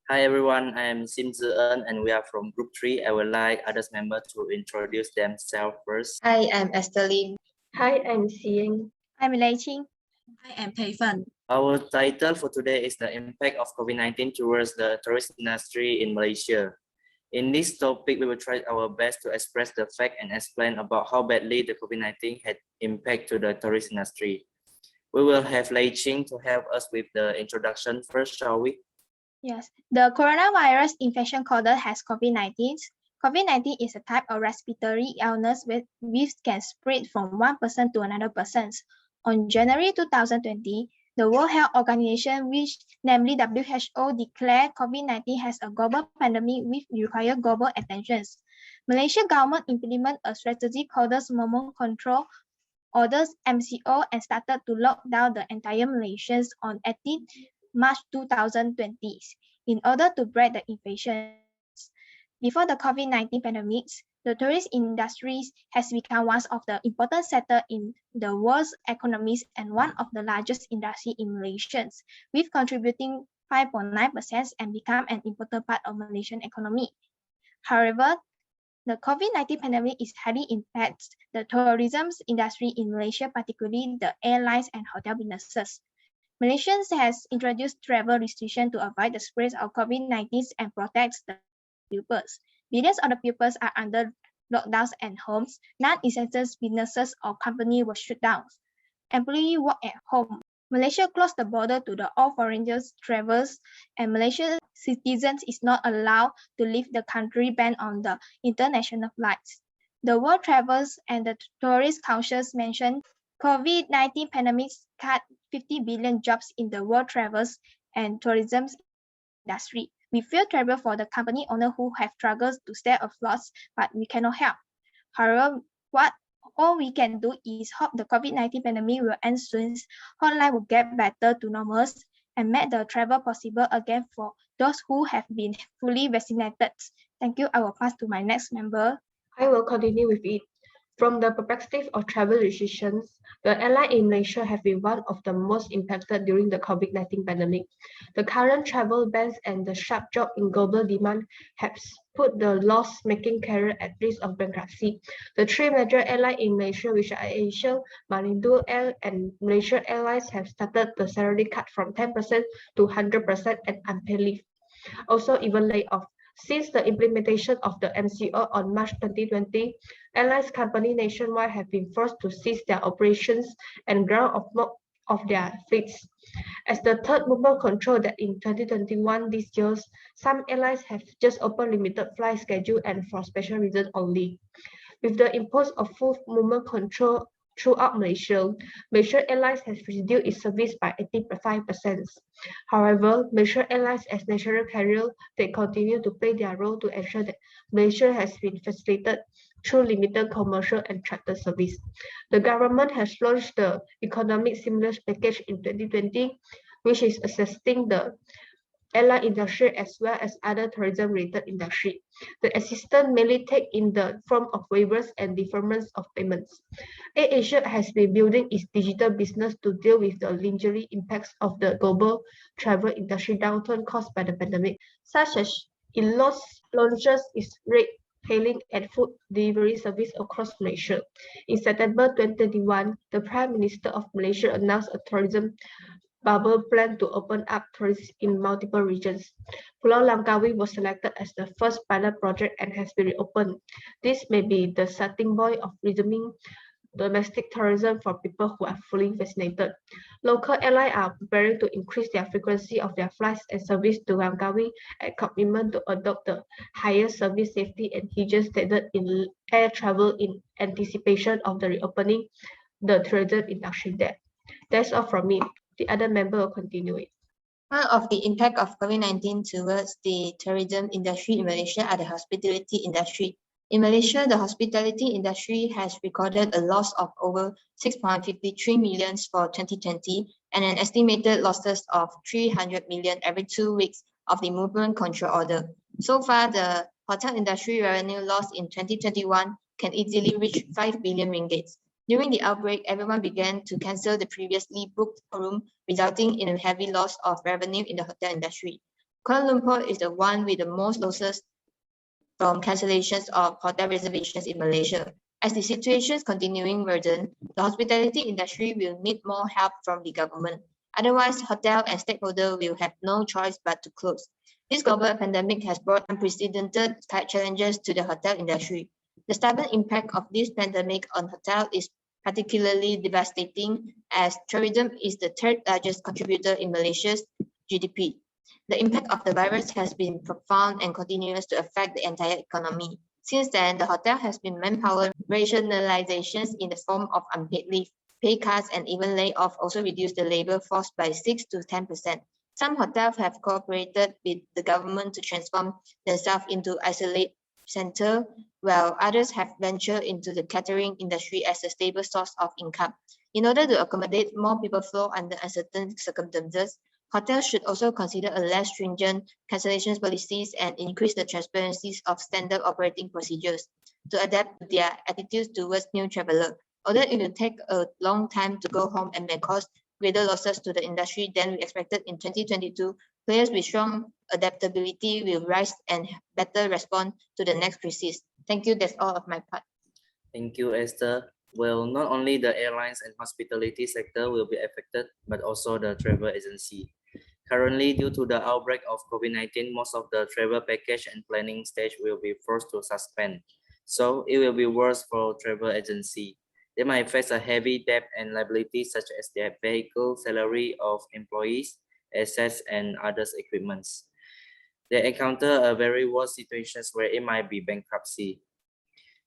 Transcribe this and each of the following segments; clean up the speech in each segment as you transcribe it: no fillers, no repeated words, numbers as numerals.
Hi everyone, I am Sim Zian and we are from Group 3. I would like others members to introduce themselves first. Hi, I'm Esther Lim. Hi, I'm Xiang. I'm Lei Qing. I am Pei Fan. Our title for today is the impact of COVID-19 towards the tourist industry in Malaysia. In this topic, we will try our best to express the fact and explain about how badly the COVID-19 had impact to the tourist industry. We will have Lei Qing to help us with the introduction first, shall we? Yes, the coronavirus infection caused has COVID-19. COVID-19 is a type of respiratory illness which can spread from one person to another person. On January 2020, the World Health Organization, which namely WHO, declared COVID-19 as a global pandemic which requires global attention. Malaysia government implemented a strategy called Movement Control Orders MCO and started to lock down the entire Malaysia on 18 March 2020 in order to break the infection. Before the COVID-19 pandemic, the tourist industry has become one of the important sectors in the world's economies and one of the largest industries in Malaysia, with contributing 5.9% and become an important part of Malaysian economy. However, the COVID-19 pandemic is highly impacts the tourism industry in Malaysia, particularly the airlines and hotel businesses. Malaysia has introduced travel restrictions to avoid the spread of COVID-19 and protect the pupils. Millions of the pupils are under lockdowns and homes. Non-essential businesses or companies were shut down. Employees work at home. Malaysia closed the border to all foreign travelers, and Malaysian citizens is not allowed to leave the country banned on the international flights. The World Travels and the Tourist Councils mentioned COVID-19 pandemic cut 50 billion jobs in the world travels and tourism industry. We feel terrible for the company owners who have struggled to stay afloat, but we cannot help. However, all we can do is hope the COVID-19 pandemic will end soon, hotline will get better to normal, and make the travel possible again for those who have been fully vaccinated. Thank you. I will pass to my next member. I will continue with it. From the perspective of travel restrictions, the airline in Malaysia have been one of the most impacted during the COVID-19 pandemic. The current travel bans and the sharp drop in global demand have put the loss-making carrier at risk of bankruptcy. The three major airlines in Malaysia, which are Asia, Malindo Air, and Malaysia Airlines, have started the salary cut from 10% to 100% and unpaid leave. Also, even layoff. Since the implementation of the MCO on March 2020, airlines companies nationwide have been forced to cease their operations and ground of their fleets. As the third movement control that in 2021 this year, some airlines have just opened limited flight schedule and for special reasons only. With the impose of full movement control throughout Malaysia, Malaysia Airlines has reduced its service by 85%. However, Malaysia Airlines as national carrier, they continue to play their role to ensure that Malaysia has been facilitated through limited commercial and charter service. The government has launched the economic stimulus package in 2020, which is assisting the airline industry as well as other tourism-related industry. The assistance mainly take in the form of waivers and deferments of payments. AirAsia has been building its digital business to deal with the lingering impacts of the global travel industry downturn caused by the pandemic, such as it launches its ride-hailing and food delivery service across Malaysia. In September 2021, the Prime Minister of Malaysia announced a tourism bubble plan to open up tourism in multiple regions. Pulau Langkawi was selected as the first pilot project and has been reopened. This may be the starting point of resuming domestic tourism for people who are fully vaccinated. Local airlines are preparing to increase their frequency of their flights and service to Langkawi and commitment to adopt the higher service safety and hygiene standard in air travel in anticipation of the reopening the tourism industry there. That's all from me. The other member will continue it. One of the impact of COVID-19 towards the tourism industry in Malaysia are the hospitality industry. In Malaysia, the hospitality industry has recorded a loss of over 6.53 million for 2020 and an estimated losses of 300 million every 2 weeks of the movement control order. So far, the hotel industry revenue loss in 2021 can easily reach 5 billion ringgit. During the outbreak, everyone began to cancel the previously booked room, resulting in a heavy loss of revenue in the hotel industry. Kuala Lumpur is the one with the most losses from cancellations of hotel reservations in Malaysia. As the situation is continuing worsen, the hospitality industry will need more help from the government. Otherwise, hotel and stakeholders will have no choice but to close. This global pandemic has brought unprecedented challenges to the hotel industry. The stubborn impact of this pandemic on hotel is particularly devastating as tourism is the third largest contributor in Malaysia's GDP. The impact of the virus has been profound and continues to affect the entire economy. Since then, the hotel has been manpower rationalizations in the form of unpaid leave, pay cuts, and even layoff also reduced the labor force by 6 to 10%. Some hotels have cooperated with the government to transform themselves into isolate center, while others have ventured into the catering industry as a stable source of income. In order to accommodate more people flow under uncertain circumstances, hotels should also consider a less stringent cancellation policies and increase the transparency of standard operating procedures to adapt their attitudes towards new travelers. Although it will take a long time to go home and may cause greater losses to the industry than we expected in 2022, players with strong adaptability will rise and better respond to the next crisis. Thank you. That's all of my part. Thank you, Esther. Well, not only the airlines and hospitality sector will be affected, but also the travel agency. Currently, due to the outbreak of COVID-19, most of the travel package and planning stage will be forced to suspend. So it will be worse for travel agency. They might face a heavy debt and liabilities such as their vehicle, salary of employees, assets, and others equipments. They encounter a very worse situations where it might be bankruptcy.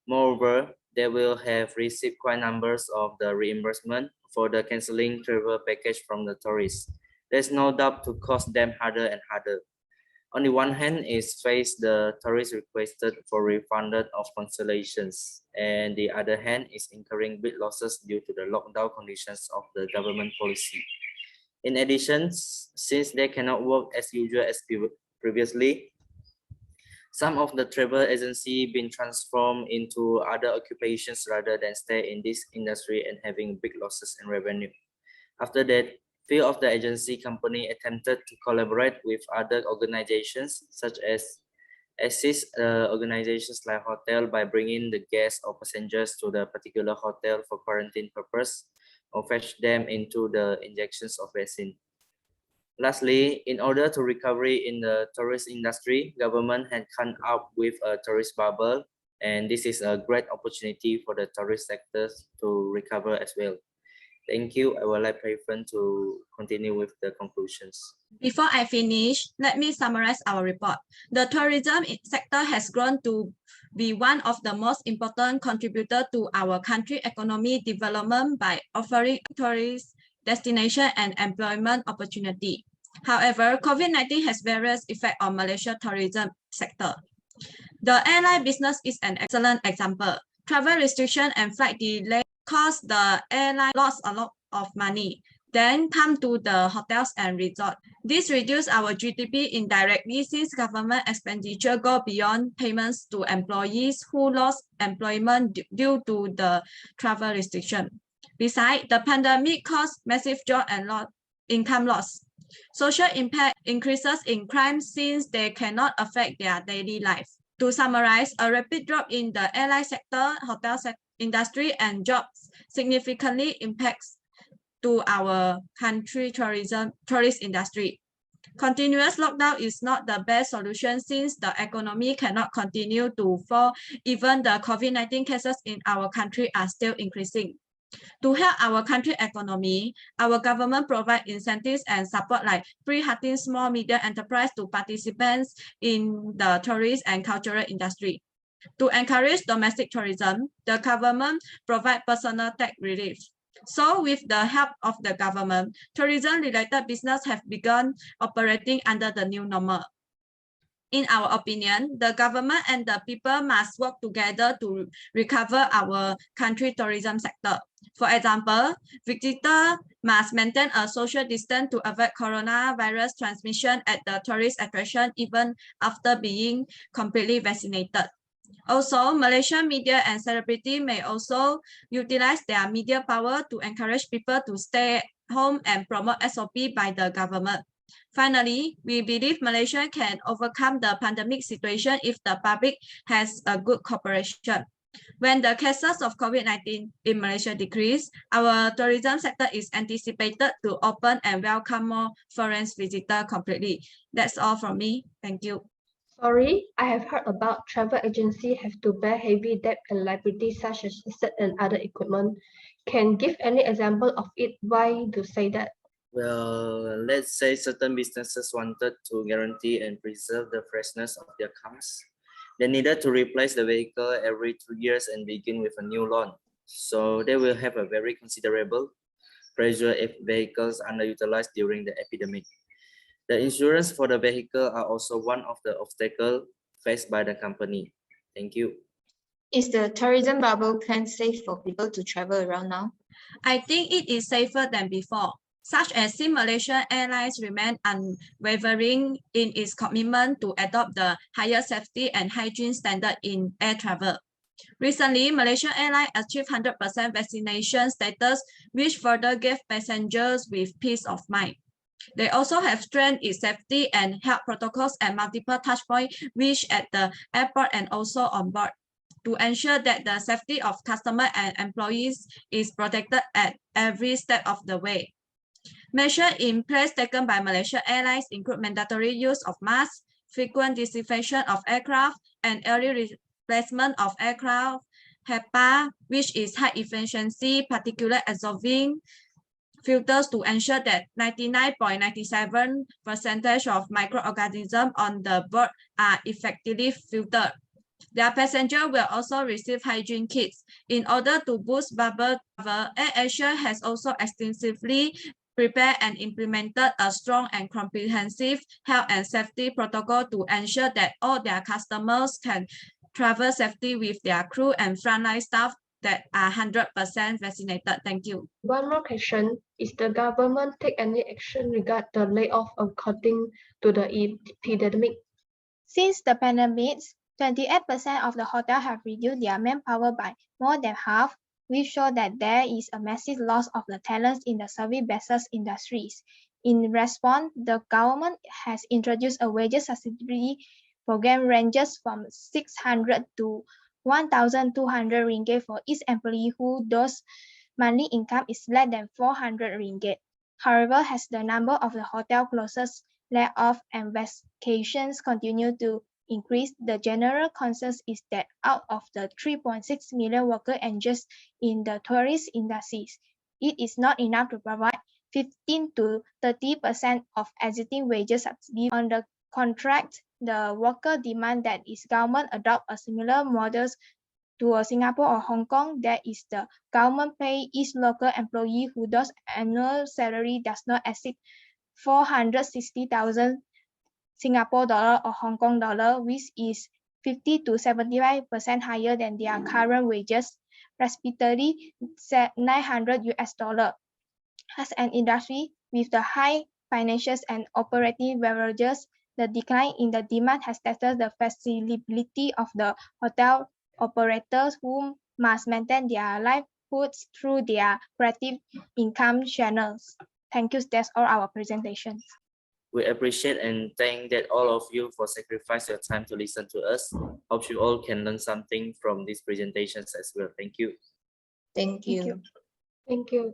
Moreover, they will have received quite numbers of the reimbursement for the canceling travel package from the tourists. There's no doubt to cost them harder and harder. On the one hand is face the tourists requested for refunded of cancellations, and the other hand is incurring big losses due to the lockdown conditions of the government policy. In addition, since they cannot work as usual as previously, some of the travel agency been transformed into other occupations rather than stay in this industry and having big losses in revenue. After that, few of the agency company attempted to collaborate with other organizations such as assist organizations like hotel by bringing the guests or passengers to the particular hotel for quarantine purpose or fetch them into the injections of vaccine. Lastly, in order to recovery in the tourist industry, government had come up with a tourist bubble, and this is a great opportunity for the tourist sectors to recover as well. Thank you. I would like Payfun to continue with the conclusions. Before I finish, let me summarize our report. The tourism sector has grown to be one of the most important contributors to our country economy development by offering tourist destination and employment opportunity. However, COVID-19 has various effects on Malaysia tourism sector. The airline business is an excellent example. Travel restriction and flight delay cause the airline lost a lot of money. Then come to the hotels and resort. This reduce our GDP indirectly since government expenditure go beyond payments to employees who lost employment due to the travel restriction. Besides, the pandemic caused massive job and income loss. Social impact increases in crime since they cannot affect their daily life. To summarize, a rapid drop in the airline sector, hotel industry, and jobs significantly impacts to our country tourist industry. Continuous lockdown is not the best solution since the economy cannot continue to fall. Even the COVID-19 cases in our country are still increasing. To help our country economy, our government provide incentives and support like free hunting small medium enterprise to participants in the tourist and cultural industry. To encourage domestic tourism, the government provide personal tax relief. So with the help of the government, tourism-related business have begun operating under the new normal. In our opinion, the government and the people must work together to recover our country tourism sector. For example, visitors must maintain a social distance to avoid coronavirus transmission at the tourist attraction even after being completely vaccinated. Also, Malaysian media and celebrity may also utilize their media power to encourage people to stay at home and promote SOP by the government. Finally, we believe Malaysia can overcome the pandemic situation if the public has a good cooperation. When the cases of COVID-19 in Malaysia decrease, our tourism sector is anticipated to open and welcome more foreign visitors completely. That's all from me. Thank you. Sorry, I have heard about travel agencies have to bear heavy debt and liabilities such as asset and other equipment. Can give any example of it? Why do say that? Well, let's say certain businesses wanted to guarantee and preserve the freshness of their cars. They needed to replace the vehicle every 2 years and begin with a new loan. So they will have a very considerable pressure if vehicles underutilized during the epidemic. The insurance for the vehicle are also one of the obstacles faced by the company. Thank you. Is the tourism bubble plan safe for people to travel around now? I think it is safer than before, such as Malaysia Airlines remain unwavering in its commitment to adopt the higher safety and hygiene standard in air travel. Recently, Malaysia Airlines achieved 100% vaccination status, which further gave passengers with peace of mind. They also have strengthened its safety and health protocols at multiple touchpoints, which at the airport and also on board, to ensure that the safety of customers and employees is protected at every step of the way. Measures in place taken by Malaysia Airlines include mandatory use of masks, frequent disinfection of aircraft, and early replacement of aircraft HEPA, which is high efficiency particulate absorbing filters to ensure that 99.97% of microorganisms on the board are effectively filtered. Their passengers will also receive hygiene kits. In order to boost bubble travel, AirAsia has also extensively prepared and implemented a strong and comprehensive health and safety protocol to ensure that all their customers can travel safely with their crew and frontline staff that are 100% vaccinated. Thank you. One more question. Is the government take any action regarding the layoff according to the epidemic? Since the pandemic, 28% of the hotels have reduced their manpower by more than half, which show that there is a massive loss of the talents in the service-based industries. In response, the government has introduced a wages subsidy program ranges from 600 to 1,200 ringgit for each employee whose monthly income is less than 400 ringgit. However, as the number of the hotel closes, layoff, and vacations continue to increase, the general consensus is that out of the 3.6 million workers engaged in the tourist industries, it is not enough to provide 15 to 30% of existing wages subsidy. On the contract, the worker demand that its government adopt a similar models to Singapore or Hong Kong, that is the government pay each local employee whose annual salary does not exceed 460,000 Singapore dollar or Hong Kong dollar, which is 50 to 75% higher than their current wages, respectively 900 US dollar. As an industry with the high financials and operating leverages, the decline in the demand has tested the feasibility of the hotel operators who must maintain their livelihoods through their creative income channels. Thank you. That's all our presentations. We appreciate and thank that all of you for sacrificing your time to listen to us. Hope you all can learn something from these presentations as well. Thank you. Thank you. Thank you.